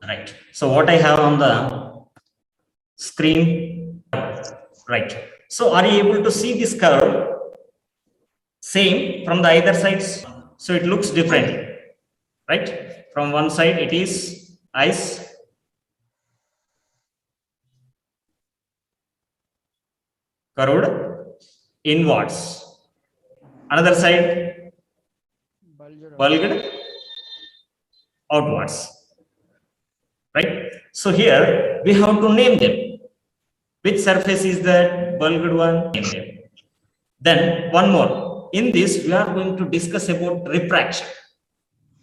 Right. So what I have on the screen, right. So are you able to see this curve? Same from the either sides. So it looks different, right? From one side it is ice. Curved inwards. Another side bulged outwards. Right? So here we have to name them. Which surface is that bulged one? Name them. Then one more. In this, we are going to discuss about refraction.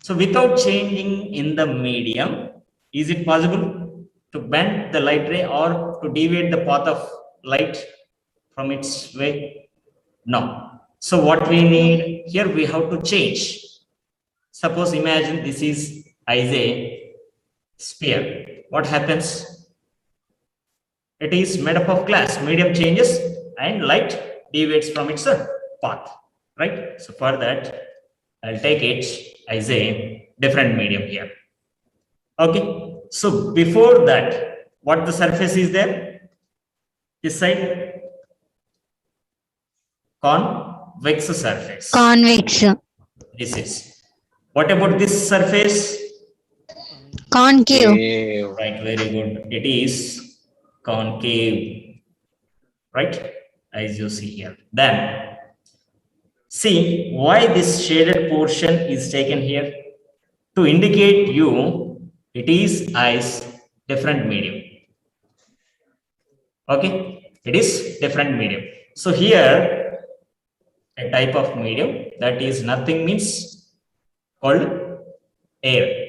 So without changing in the medium, is it possible to bend the light ray or to deviate the path of light from its way? No. So what we need here, we have to change. Suppose imagine this is a sphere. What happens? It is made up of glass. Medium changes and light deviates from its path. Right? So for that, I'll take it as a different medium here. Okay. So before that, what the surface is there? This side, convex surface. Convex. This is. What about this surface? Concave. Right, very good. It is concave. Right, as you see here. Then, see why this shaded portion is taken here? To indicate you it is as different medium. Okay, it is different medium. So here, a type of medium that is nothing means called air.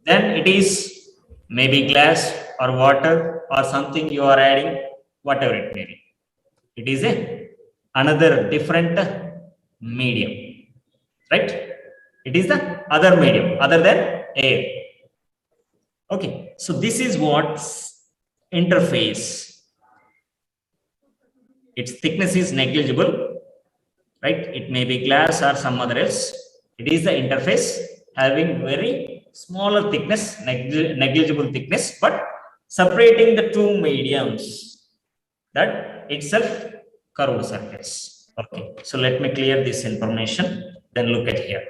Then it is maybe glass or water or something you are adding, whatever it may be. It is another different medium, right? It is the other medium other than air. Okay, so this is what's interface. Its thickness is negligible, right? It may be glass or some other else. It is the interface having very smaller thickness, negligible thickness, but separating the two mediums, that itself curved surface. Okay, so let me clear this information, then look at here.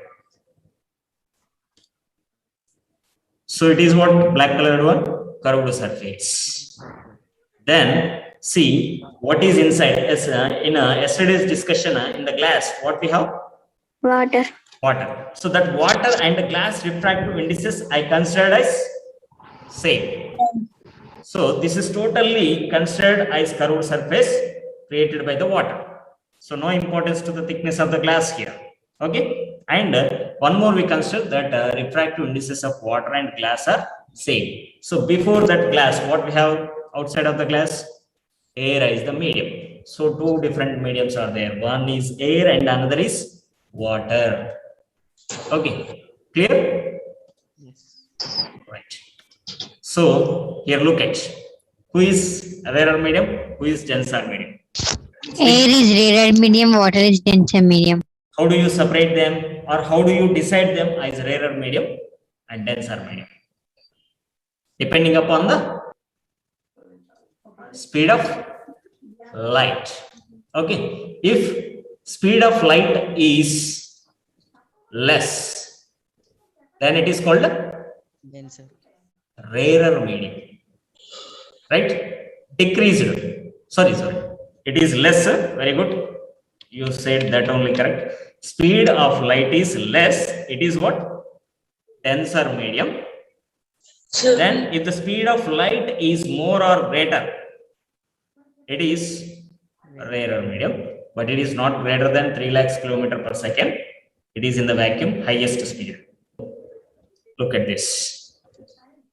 So it is what black colored one, curved surface. Then see what is inside. As in yesterday's discussion in the glass, what we have? Water. Water. So that water and the glass refractive indices I considered as same. So this is totally considered as curved surface created by the water. So no importance to the thickness of the glass here. Okay. And one more we consider that refractive indices of water and glass are same. So before that glass, what we have outside of the glass? Air is the medium. So two different mediums are there. One is air and another is water. Okay. Clear? Yes. Right. So here look at who is rarer medium, who is denser medium. Air is rarer medium, water is denser medium. How do you separate them or how do you decide them as rarer medium and denser medium? Depending upon the speed of light. Okay. If speed of light is less, then it is called Denser. rarer medium. Right? Decreased. Sorry. It is lesser. Very good. You said that only correct. Speed of light is less. It is what? Denser medium. Then if the speed of light is more or greater, it is rarer medium. But it is not greater than 3 lakhs kilometer per second. It is in the vacuum, highest speed. Look at this.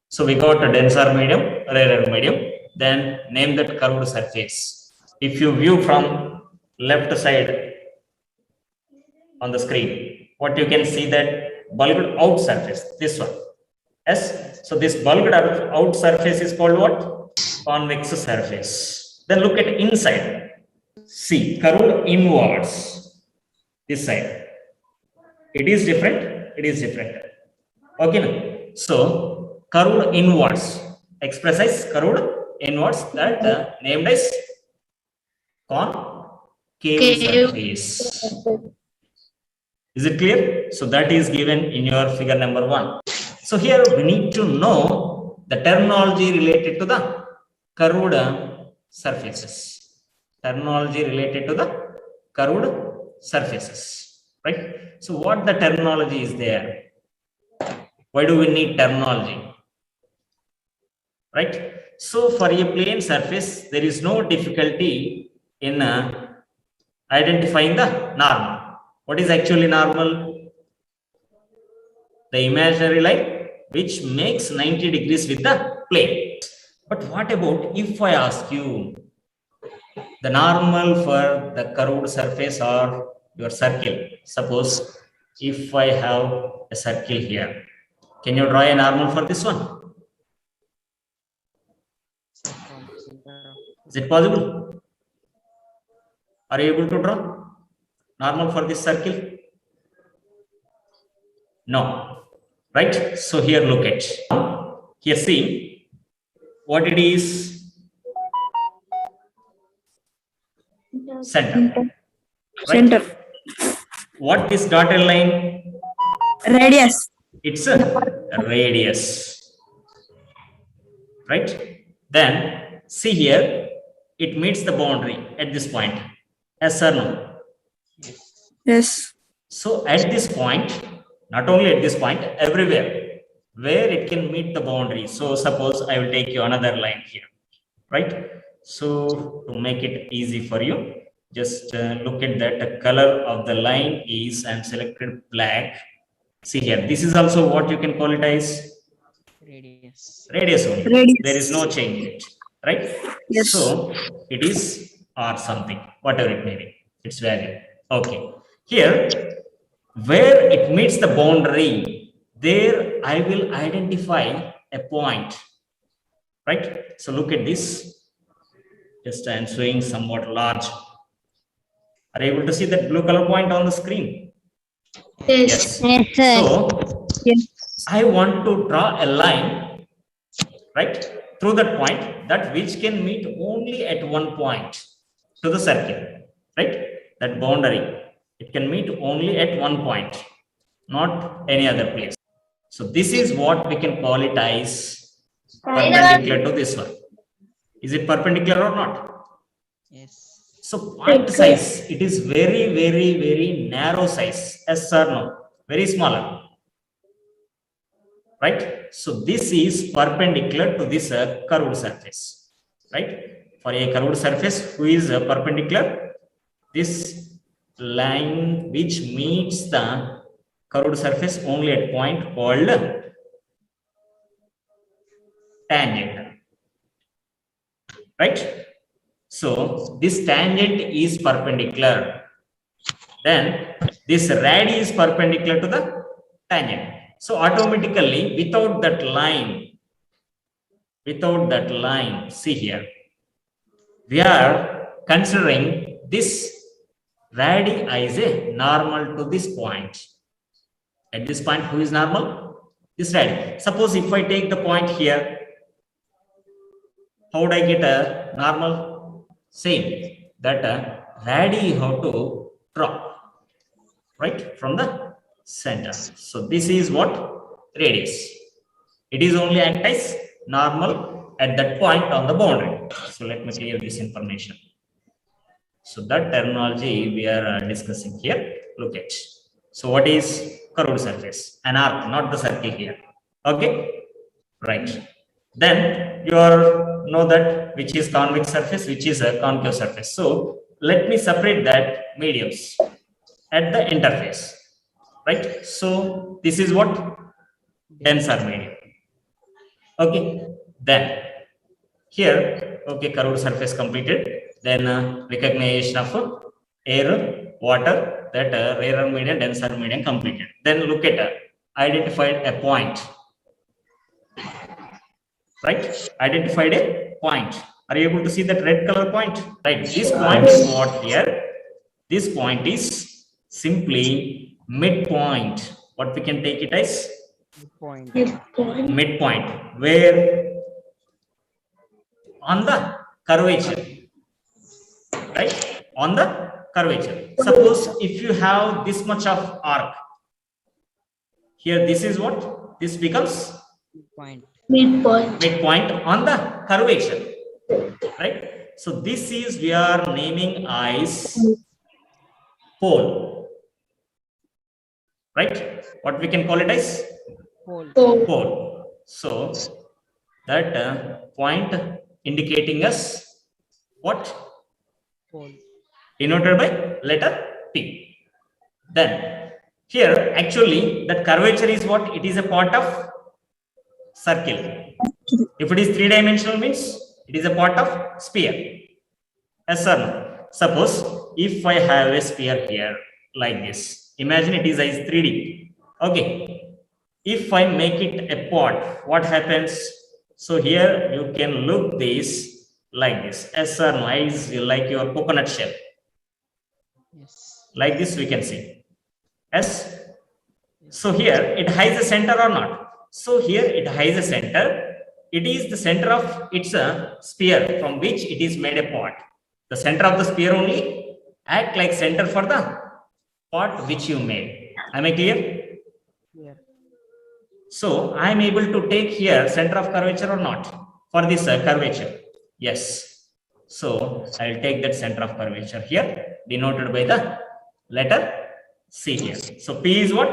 So we got a denser medium, rarer medium. Then name that curved surface. If you view from left side on the screen, what you can see that bulged out surface, this one. Yes. So this bulged out surface is called what? Convex surface. Then look at inside. See, curved inwards. This side. It is different. It is different. Okay. So curved inwards, express as curved inwards, that named as concave surface. Is it clear? So that is given in your figure number 1. So here we need to know the terminology related to the curved surfaces. Terminology related to the curved surfaces, right? So what the terminology is there? Why do we need terminology? Right? So for a plane surface, there is no difficulty in identifying the normal. What is actually normal? The imaginary line which makes 90 degrees with the plane. But what about if I ask you the normal for the curved surface or your circle? Suppose if I have a circle here, can you draw a normal for this one? Sir, from center of Is it possible? Are you able to draw normal for this circle? No, right? So here look at, here see what it is, center, right? Center. What this dotted line? Radius. It's a radius, right? Then see here, it meets the boundary at this point, yes or no? yes. Yes. So at this point, not only at this point, everywhere where it can meet the boundary. So suppose I will take you another line here, right? So to make it easy for you, just look at that. The color of the line is, I'm selected black. See here, this is also what you can call it as Radius. radius only. Radius. There is no change in it, right? Yes. So it is or something, whatever it may be, its value. Okay, here where it meets the boundary, there I will identify a point, right? So look at this, just I am showing somewhat large. Are you able to see that blue color point on the screen? Yes. Yes, sir. So Yes. I want to draw a line, right, through that point, that which can meet only at one point to the circle, right? That boundary, it can meet only at one point, not any other place. So this is what we can call it as perpendicular to this one. Is it perpendicular or not? Yes. So point size, it is very, very, very narrow size. Yes or no? Very smaller. Right? So this is perpendicular to this curved surface. Right? For a curved surface, who is perpendicular? This line which meets the curved surface only at point called tangent. Right? So this tangent is perpendicular. Then this radii is perpendicular to the tangent. So automatically, without that line, see here, we are considering this radii as a normal to this point. At this point, who is normal? This radii. Suppose if I take the point here, how would I get a normal? Same, that radii you have to draw, right, from the center. So this is what radius. It is only act as normal at that point on the boundary. So let me clear this information. So that terminology we are discussing here. Look at. So what is curved surface? An arc, not the circle here. Okay, right. Then you know that which is convex surface, which is a concave surface. So let me separate that mediums at the interface, right? So this is what denser medium. Okay, then here, okay, curved surface completed. Then recognition of air, water, that rarer medium, denser medium completed. Then look at identified a point. Right, identified a point. Are you able to see that red color point? Right, this point is what here? This point is simply midpoint. What we can take it as? Midpoint. Midpoint. where on the curvature, right? On the curvature. Suppose if you have this much of arc, here this is what? This becomes Point. midpoint on the curvature, right? So this is, we are naming as pole, right? What we can call it as Pole. pole. So that point indicating us what? Pole. Denoted by letter P. Then here actually that curvature is what? It is a part of circle. If it is three-dimensional means it is a part of sphere. Yes or no? Suppose if I have a sphere here like this, imagine it is as 3D. Okay. If I make it a pot, what happens? So here you can look this like this. Yes or no? Is like your coconut shell. Yes. Like this we can see. Yes. So here it has a center or not? So here it has a center. It is the center of its sphere from which it is made a pot. The center of the sphere only act like center for the pot which you made. Am I clear? Here. So I am able to take here center of curvature or not for this curvature? Yes. So I will take that center of curvature here denoted by the letter C here. So P is what?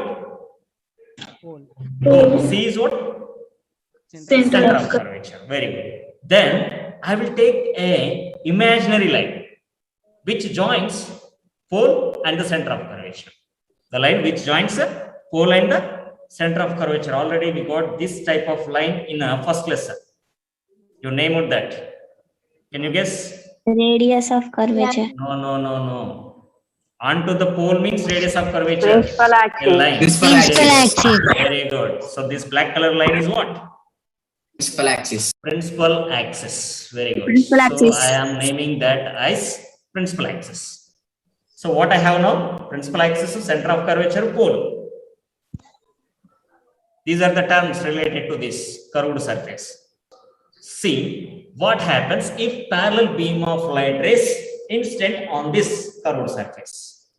Pole. Oh, C is what? Center. Center of curvature. Very good. Then I will take a imaginary line which joins pole and the center of curvature. The line which joins the pole and the center of curvature. Already we got this type of line in a first lesson. You name it that. Can you guess? Radius of curvature. No. Onto the pole means radius of curvature. Principal axis. A line. Principal Principal axis. axis. Very good. So this black color line is what? Principal axis. Principal axis. Very good. Principal So axis. I am naming that as principal axis. So what I have now? Principal axis is center of curvature, pole. These are the terms related to this curved surface. See what happens if parallel beam of light rays incident on this curved surface.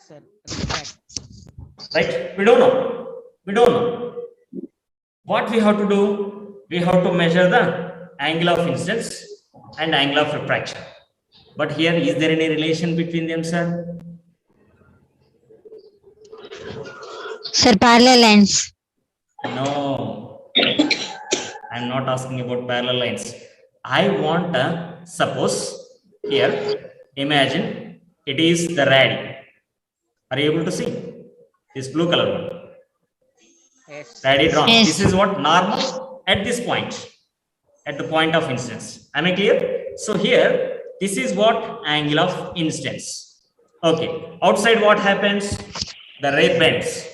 Sir, refract. Right? We don't know. What we have to do? We have to measure the angle of incidence and angle of refraction. But here, is there any relation between them, sir? Sir, parallel lines. No. I'm not asking about parallel lines. I want, suppose here, imagine it is the radii. Are you able to see this blue color one? Yes. Radii drawn. Yes. This is what? Normal at this point, at the point of incidence. Am I clear? So here, this is what? Angle of incidence. Okay. Outside what happens? The ray bends.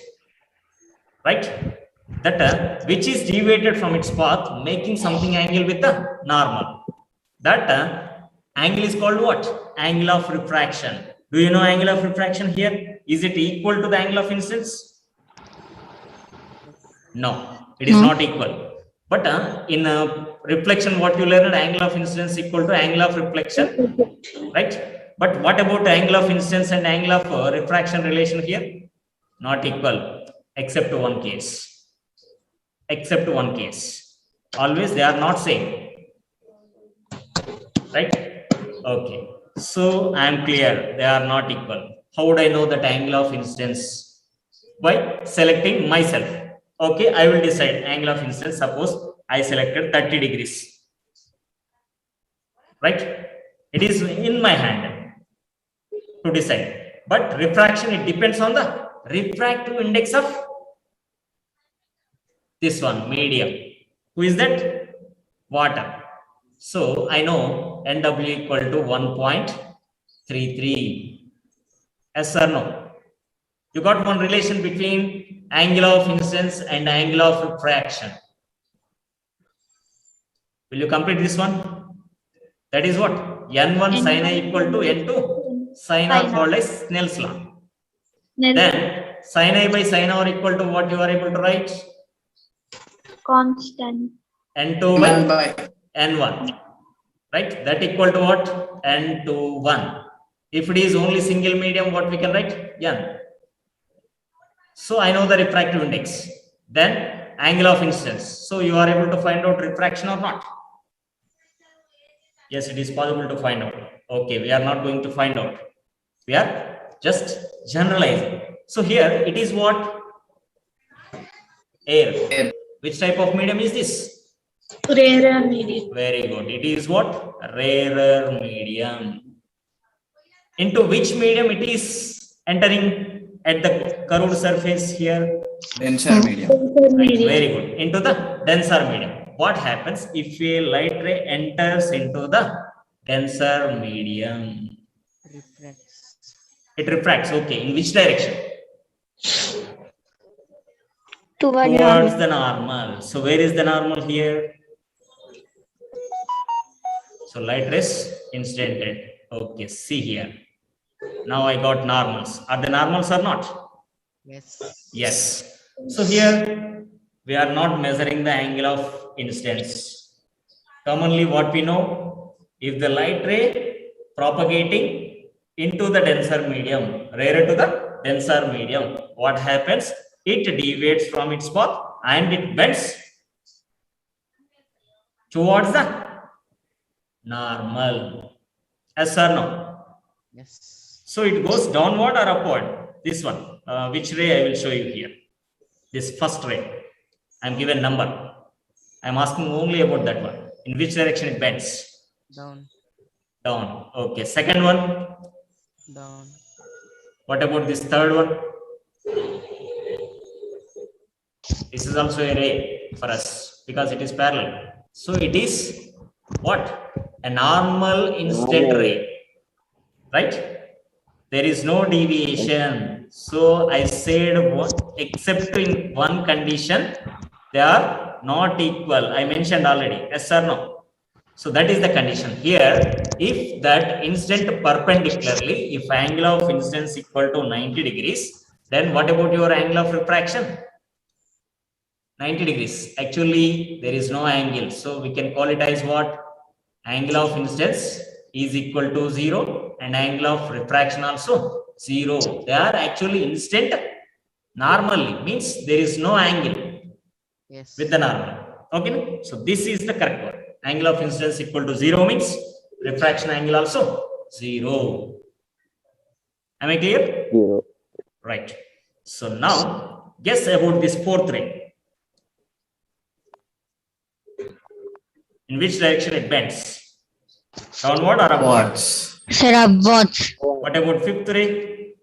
Right? That which is deviated from its path, making something angle with the normal. That angle is called what? Angle of refraction. Do you know angle of refraction here? Is it equal to the angle of incidence? No, it is not equal. But in reflection, what you learned, angle of incidence equal to angle of reflection, right? But what about angle of incidence and angle of refraction relation here? Not equal, except one case. Except one case. Always they are not same. Right? Okay. So I am clear, they are not equal. How would I know that angle of incidence? By selecting myself. Okay, I will decide angle of incidence. Suppose I selected 30 degrees. Right? It is in my hand to decide. But refraction, it depends on the refractive index of this one, medium. Who is that? Water. So I know NW equal to 1.33. Yes or no? You got one relation between angle of incidence and angle of refraction. Will you complete this one? That is what? N1 sin A equal to N2 sin R called as Snell's law. Then sin A by sin R equal to what you are able to write? Constant. N2 1 by by N1, right? That equal to what? N to 1. If it is only single medium, what we can write? N. So I know the refractive index. Then angle of incidence. So you are able to find out refraction or not? Yes, it is possible to find out. Okay, we are not going to find out. We are just generalizing. So here it is what? Air. air. Which type of medium is this? Rarer medium. Very good. It is what? Rarer medium. Into which medium it is entering at the curved surface here? Denser medium. Right, very good. Into the denser medium. What happens if a light ray enters into the denser medium? Refracts. It refracts. Okay. In which direction? Towards The normal. So where is the normal here? So light rays incidented. Okay. See here. Now I got normals. Are the normals or not? Yes. Yes. So here we are not measuring the angle of incidence. Commonly what we know, if the light ray propagating into the denser medium, rarer to the denser medium, what happens? It deviates from its path and it bends towards the normal. Yes or no? Yes. So it goes downward or upward? This one, which ray I will show you here. This first ray. I am given number. I am asking only about that one. In which direction it bends? Down. Down. Okay. Second one. Down. What about this third one? This is also a ray for us because it is parallel. So it is what? A normal incident ray. Right? There is no deviation. So I said except in one condition, they are not equal. I mentioned already. Yes or no? So that is the condition. Here, if that incident perpendicularly, if angle of incidence equal to 90 degrees, then what about your angle of refraction? 90 degrees. Actually, there is no angle. So we can call it as what? Angle of incidence is equal to 0 and angle of refraction also 0. They are actually incident normally, means there is no angle Yes. with the normal. Okay, so this is the correct one. Angle of incidence equal to 0 means refraction angle also 0. Am I clear? 0. Right. So now guess about this fourth ray. In which direction it bends? Downward or upward? Upwards. sir, upwards. What about fifth ray?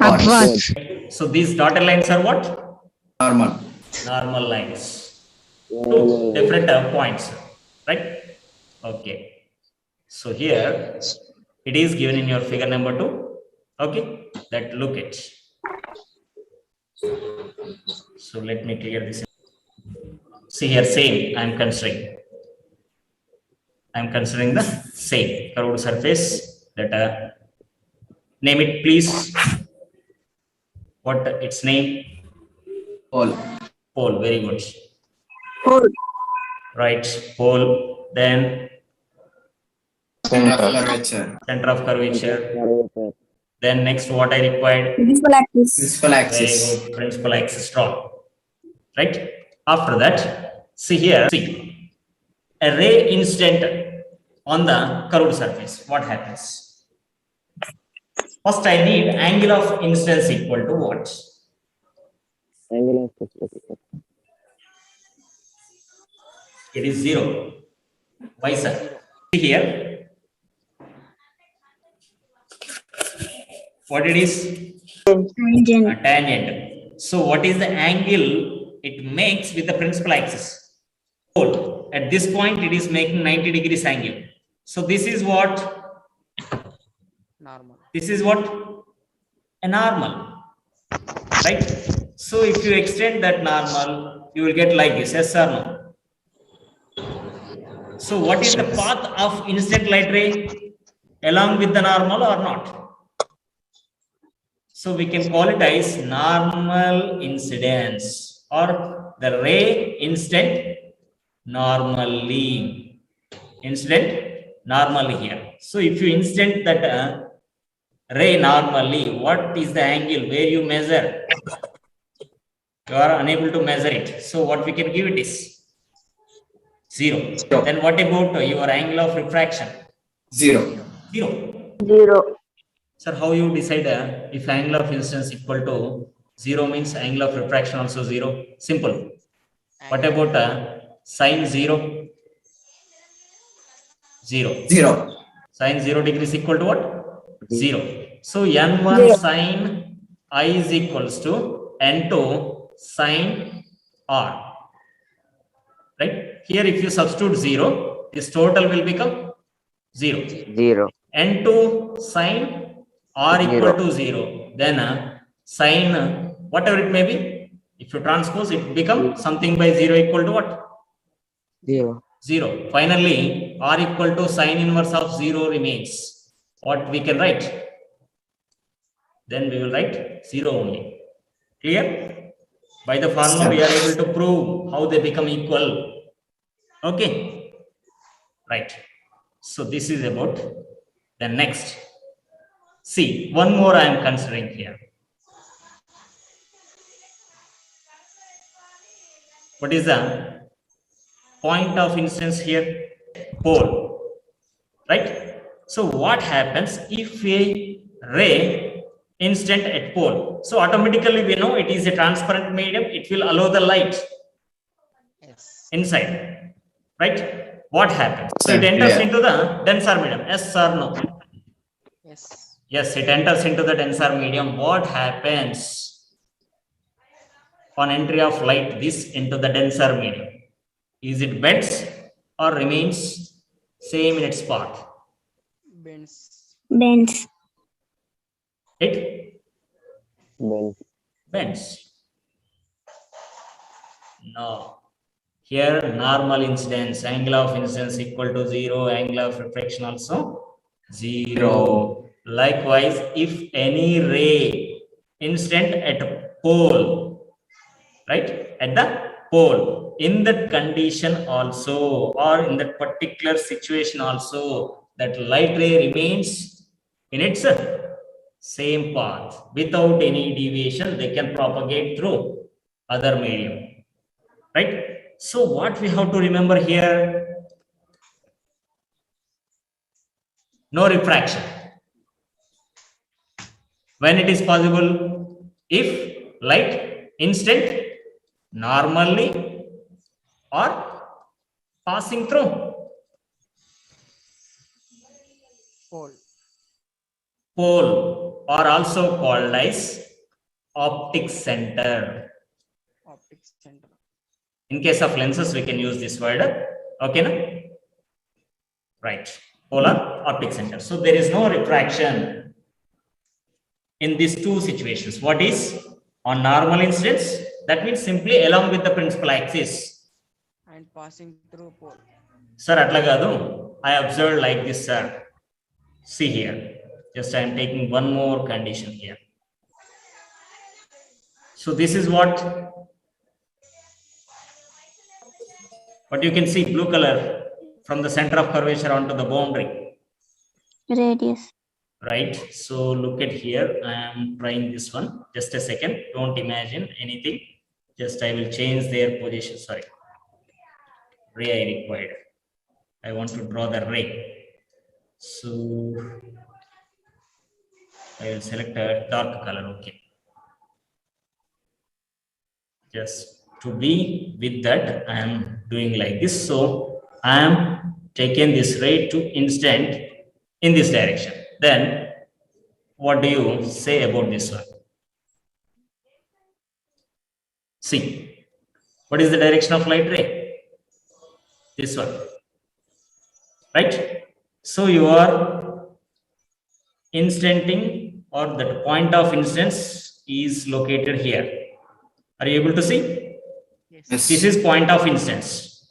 Upwards. So these dotted lines are what? Normal. Normal lines. Two different points, right? Okay. So here it is given in your figure number 2. Okay, that look it. So let me clear this. See here, same. I'm considering the same curved surface. That name it, please. What its name? Pole. Pole. Very good. Pole. Right. Pole. Then Center of curvature. center of curvature. Then next, what I required? Principal axis. Principal Very axis. good. Principal axis drawn. Right. After that, see here. See a ray incident on the curved surface. What happens? First, I need angle of incidence equal to what? Angle of perspective. It is 0. Why, sir? See here. What it is? Tangent. A tangent. So what is the angle it makes with the principal axis? Pole. At this point, it is making 90 degrees angle. So this is what? Normal. This is what? A normal. Right? So if you extend that normal, you will get like this. Yes or no? So what is the path of incident light ray? Along with the normal or not? So we can call it as normal incidence or the ray incident normally. Here. So if you incident that ray normally, what is the angle where you measure? You are unable to measure it. So what we can give it is 0. Then what about your angle of refraction? 0. 0. 0. Sir, how you decide if angle of incidence equal to 0 means angle of refraction also 0? Simple. What about sine 0? 0. 0. Sine 0 degrees equal to what? 0. So n1 0. sine I is equals to n2 sine r. Right? Here if you substitute 0, this total will become 0. 0. n2 sine r equal to 0. Then sine whatever it may be, if you transpose it become something by 0 equal to what? 0. 0. Finally, r equal to sine inverse of 0 remains. What we can write? Then we will write 0 only. Clear? By the formula, we are able to prove how they become equal. Okay. Right. So this is about the next. See, one more I am considering here. What is the point of instance here? Pole. Right? So what happens if a ray incident at pole? So automatically we know it is a transparent medium. It will allow the light Yes. inside. Right? What happens? So Sir, it enters clear. into the denser medium. Yes or no? Yes. Yes, it enters into the denser medium. What happens on entry of light this into the denser medium? Is it bends or remains same in its path? Bends. Bends. It Bends. bends. No. Here normal incidence, angle of incidence equal to 0, angle of refraction also 0. Likewise, if any ray incident at pole, right, at the pole, in that condition also, or in that particular situation also, that light ray remains in its same path without any deviation. They can propagate through other medium. Right? So what we have to remember here? No refraction. When it is possible? If light instant, normally, or passing through Pole. pole, or also called as optic center. Optic center. In case of lenses, we can use this word. Okay, na? Right. Polar optic center. So there is no refraction in these two situations. What is on normal incidence? That means simply along with the principal axis. And passing through pole. Sir, atla kadu. I observed like this, sir. See here. Just I am taking one more condition here. So this is what you can see, blue color from the center of curvature onto the boundary. Radius. Right. So look at here. I am trying this one. Just a second. Don't imagine anything. Just I will change their position. Sorry. Ray I required. I want to draw the ray. So I will select a dark color. Okay. Just to be with that, I am doing like this. So I am taking this ray to instant in this direction. Then what do you say about this one? See, what is the direction of light ray? This one, right? So you are instanting, or that point of instance is located here. Are you able to see? Yes. Yes. This is point of instance,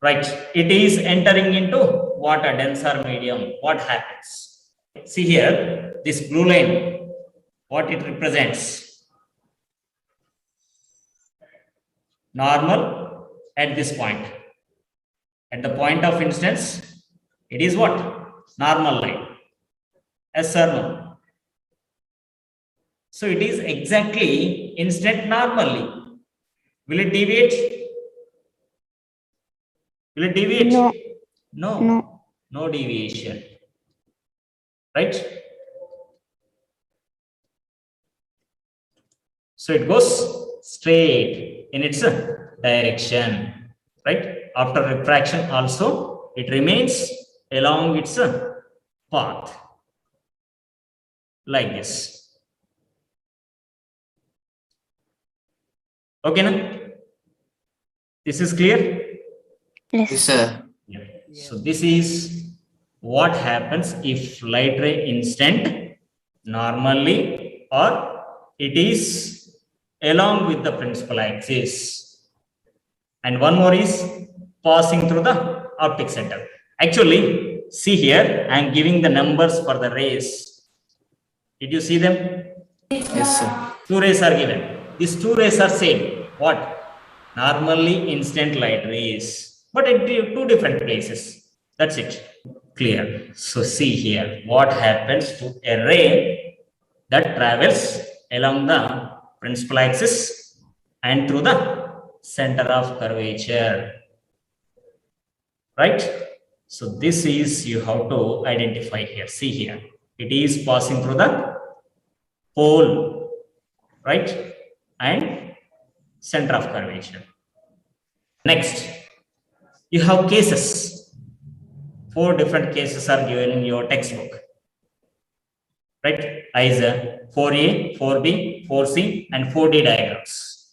right? It is entering into what? A denser medium. What happens? See here, this blue line, what it represents? normal at this point. At the point of instance, it is what? Normal line. Yes or no? So it is exactly incident normally. Will it deviate? Will it deviate? No. No. No. No deviation. Right? So it goes straight in its direction. Right? After refraction also, it remains along its path. Like this. Okay, na? This is clear? Yes, Yes. sir. Yeah. So this is what happens if light ray incident normally or it is along with the principal axis. And one more is passing through the optic center. Actually, see here, I am giving the numbers for the rays. Did you see them? Yes, sir. Two rays are given. These two rays are same. What? Normally instant light rays, but at two different places. That's it. Clear. So see here what happens to a ray that travels along the principal axis and through the center of curvature. Right? So this is you have to identify here. See here. It is passing through the pole, right? And center of curvature. Next, you have cases. 4 different cases are given in your textbook. Right? Either 4A, 4B, 4C, and 4D diagrams.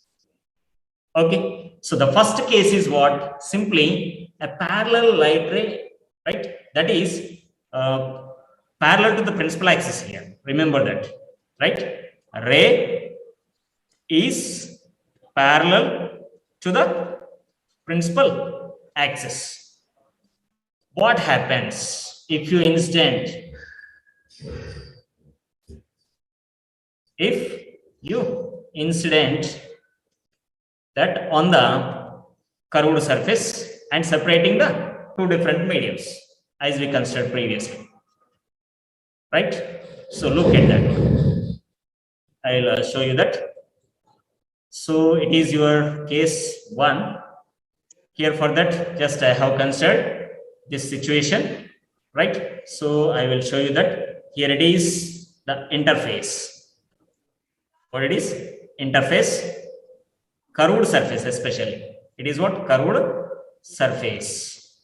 Okay. So the first case is what? Simply a parallel light ray, right? That is parallel to the principal axis here. Remember that, right? A ray is parallel to the principal axis. What happens if you incident that on the curved surface and separating the two different mediums as we considered previously, right? So look at that. I'll show you that. So it is your case 1. Here for that, just I have considered this situation, right? So I will show you that. Here it is the interface. What it is? Interface, curved surface especially. It is what? Curved surface.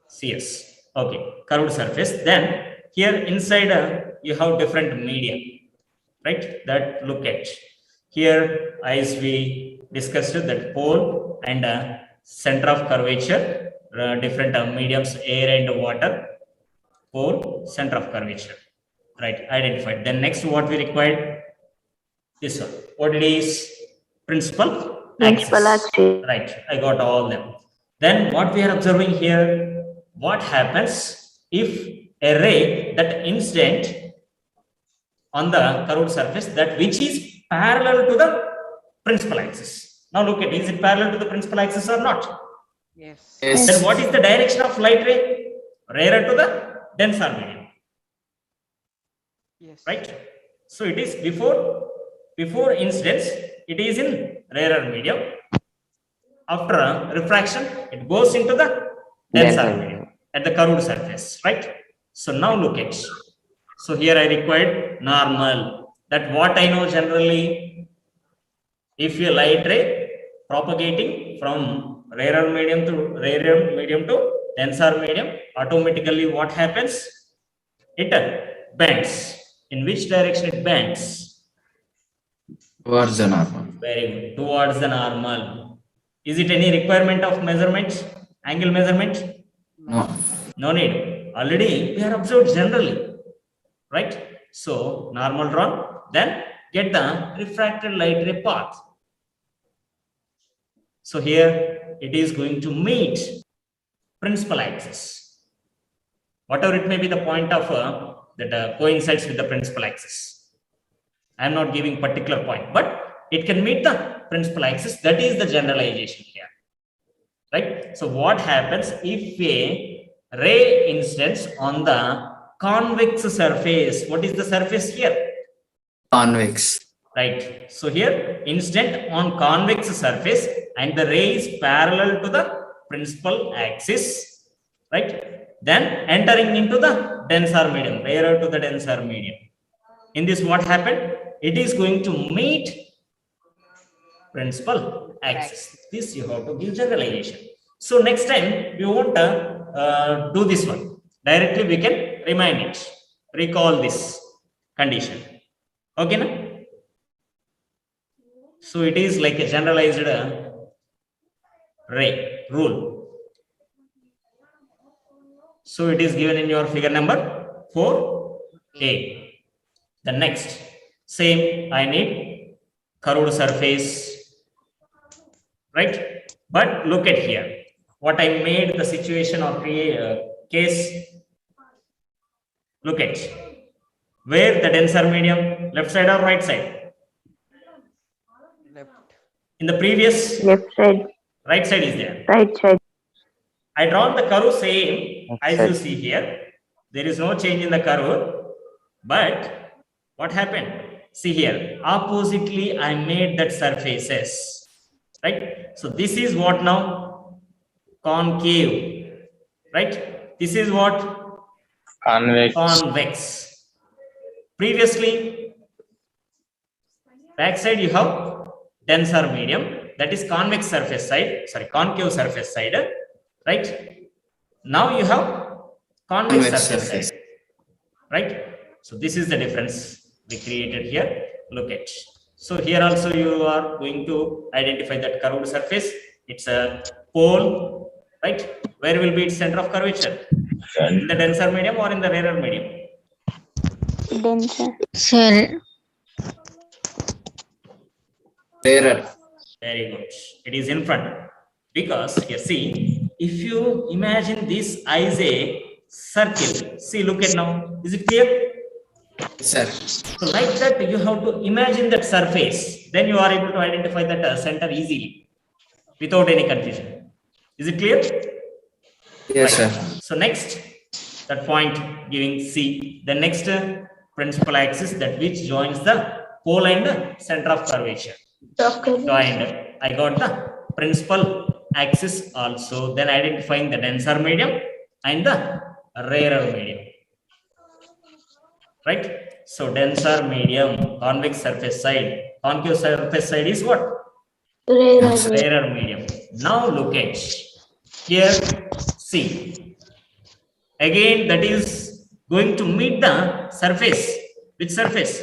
CS. Okay, curved surface. Then here inside you have different medium, right? That look at. Here as we discussed that pole and center of curvature, different mediums, air and water, pole, center of curvature, right? Identified. Then next what we required? This one. What it is? Principal axis. Right. I got all them. Then what we are observing here? What happens if a ray that incident on the curved surface that which is parallel to the principal axis? Now look at, is it parallel to the principal axis or not? Yes. Yes. Then what is the direction of light ray? Rarer to the denser medium. Yes. Right? So it is before incidence, it is in rarer medium. After refraction, it goes into the denser medium at the curved surface, right? So now look at. So here I required normal. That what I know generally, if a light ray propagating from rarer medium to denser medium, automatically what happens? It bends. In which direction it bends? Towards the normal. Very good. Towards the normal. Is it any requirement of measurement? Angle measurement? No. No need. Already we are observed generally. Right? So normal drawn. Then get the refracted light ray path. So here it is going to meet principal axis. Whatever it may be the point of that coincides with the principal axis. I am not giving particular point, but It can meet the principal axis. That is the generalization here, right? So what happens if a ray incidents on the convex surface? What is the surface here? Convex. Right. So here incident on convex surface and the ray is parallel to the principal axis, right? Then entering into the denser medium, rarer to the denser medium. In this, what happened? It is going to meet principal axis. This you have to give generalization. So next time we won't do this one. Directly we can remind it, recall this condition. Okay, na? So it is like a generalized ray rule. So it is given in your figure number 4a. The next, same, I need curved surface, right? But look at here, what I made the situation of case. Look at where the denser medium, left side or right side? Left. In the previous, Left side, right side is there. right side. I drawn the curve same as you Left see here. There is no change in the curve. But what happened? See here, oppositely I made that surfaces, right? So this is what now? Concave, right? This is what? Convex. Convex. Previously, backside you have denser medium, that is convex surface side, sorry, concave surface side, right? Now you have convex surface side, right? So this is the difference we created here. Look at. So here also you are going to identify that curved surface. It's a pole, right? Where will be its center of curvature? In the denser medium or in the rarer medium? Denser. Sir, Rarer. Very good. It is in front. Because here, see, if you imagine this as a circle, see, look at now. Is it clear? Sir. So like that, you have to imagine that surface. Then you are able to identify that center easily without any confusion. Is it clear? Yes, sir. So next, that point giving C, the next principal axis that which joins the pole and center of curvature. Joined. I got the principal axis also. Then identifying the denser medium and the rarer medium. Right? So denser medium, convex surface side. Concave surface side is what? Rarer medium. Now look at here. See. Again, that is going to meet the surface. Which surface?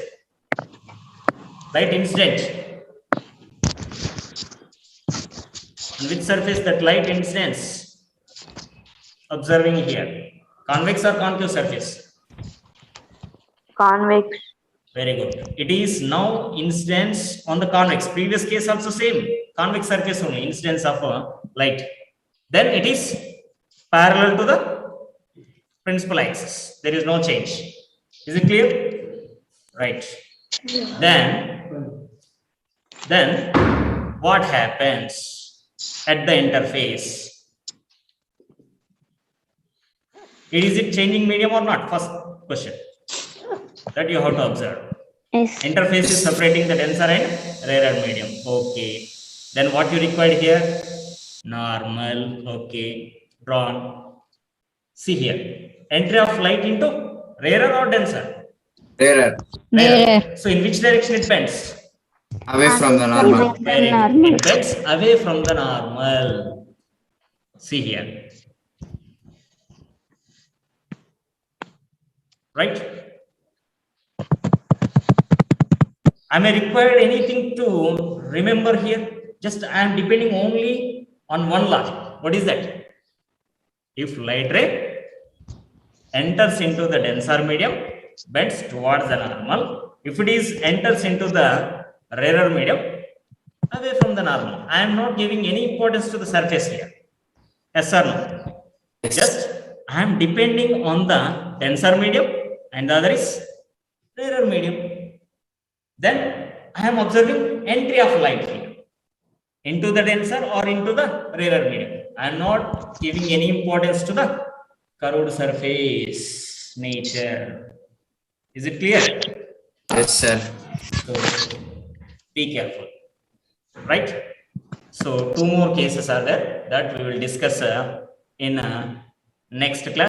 Light incident. And which surface that light incidence? Observing here. Convex or concave surface? Convex. Very good. It is now incidence on the convex. Previous case also same. Convex surface only, incidence of light. Then it is parallel to the principal axis. There is no change. Is it clear? Right. Then what happens at the interface? Is it changing medium or not? First question that you have to observe. Yes. Interface is separating the denser and rarer medium. Okay. Then what you required here? Normal. Okay. Drawn. See here. Entry of light into rarer or denser? Rarer. Rarer. So in which direction it bends? Away from the normal. Very good. Normal. It bends away from the normal. See here. Right? Am I required anything to remember here? Just I am depending only on one logic. What is that? If light ray enters into the denser medium, bends towards the normal. If it is enters into the rarer medium, away from the normal. I am not giving any importance to the surface here. Yes or no? Yes. Just I am depending on the denser medium and the other is rarer medium. Then I am observing entry of light here into the denser or into the rarer medium. I am not giving any importance to the curved surface nature. Is it clear? Yes, sir. So be careful, right? So two more cases are there that we will discuss in next class.